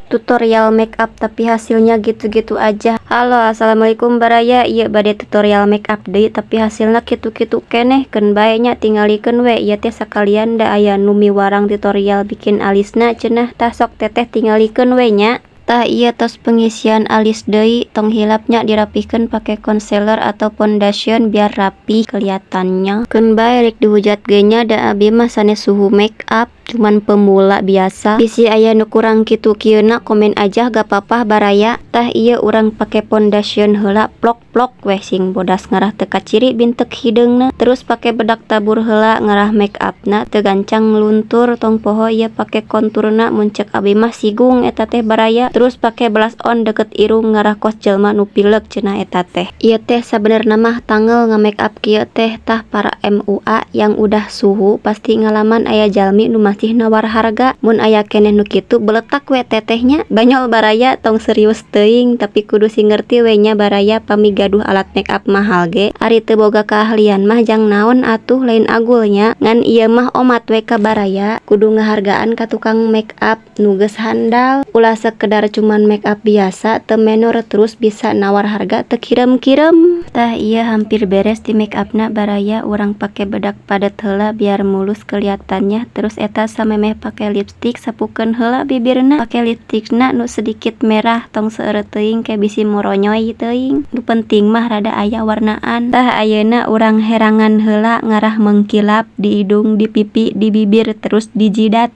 tutorial make up tapi hasilnya gitu-gitu aja. Halo, assalamualaikum baraya. Iya bade tutorial make up deui tapi hasilnya gitu-gitu keneh. Keun bae nya tingalikeun we ieu teh sakalian da aya nu miwarang tutorial bikin alisna cenah tah sok teteh tingalikeun we nya. Tah iya tos pengisian alis deui, tong hilapnya dirapihkeun pakai concealer atau foundation biar rapi kelihatannya. Keun bae rek dihujat ge nya da abi mah sanes suhu make up cuman pemula biasa. Bisi aya nu kurang kitu kieuna komen aja gak apa-apa baraya. Tah iya urang pake foundation heula plok-plok weh sing bodas ngarah teu kaciri bintek hideungna. Terus pake bedak tabur heula ngarah make upna teu gancang luntur tong poho ieu pake konturna mun ceuk abi mah sigung eta teh baraya. Terus pake blush on deket irung ngarah kos jelema nu pilek cenah eta teh. Ieu teh sabenerna mah tangel nge-make up kieu teh tah para MUA yang udah suhu pasti ngalaman aya jalmi nu masih nawar harga. Mun aya keneh nu kitu beletak we tetehnya. Banyol baraya tong serius teuing tapi kudu si ngerti we nya baraya pami gaduh alat make up mahal ge ari teu boga keahlian mah jang naon atuh lain agulnya. Ngan ieu mah omat we ka baraya kudu ngahargaan ka tukang make up nu geus handal. Ulah sekedar cuman make up biasa teu menor terus bisa nawar harga teu kirem-kirem. Tah iya hampir beres di make upna baraya urang pake bedak padet heula biar mulus kelihatannya. Terus eta samemeh pake lipstik sapukeun heula bibirna pake lipstikna nu sedikit merah tong seureut teuing ke bisi moronyoy teuing. Nu penting mah rada aya warnaan. Tah ayeuna urang herangan heula ngarah mengkilap di hidung, di pipi, di bibir terus di jidat.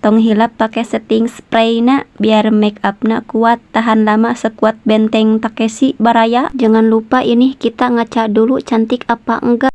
Tong hilap pakai setting sprayna biar make upna kuat tahan lama sekuat benteng Takeshi baraya. Jangan lupa ini kita ngaca dulu cantik apa enggak.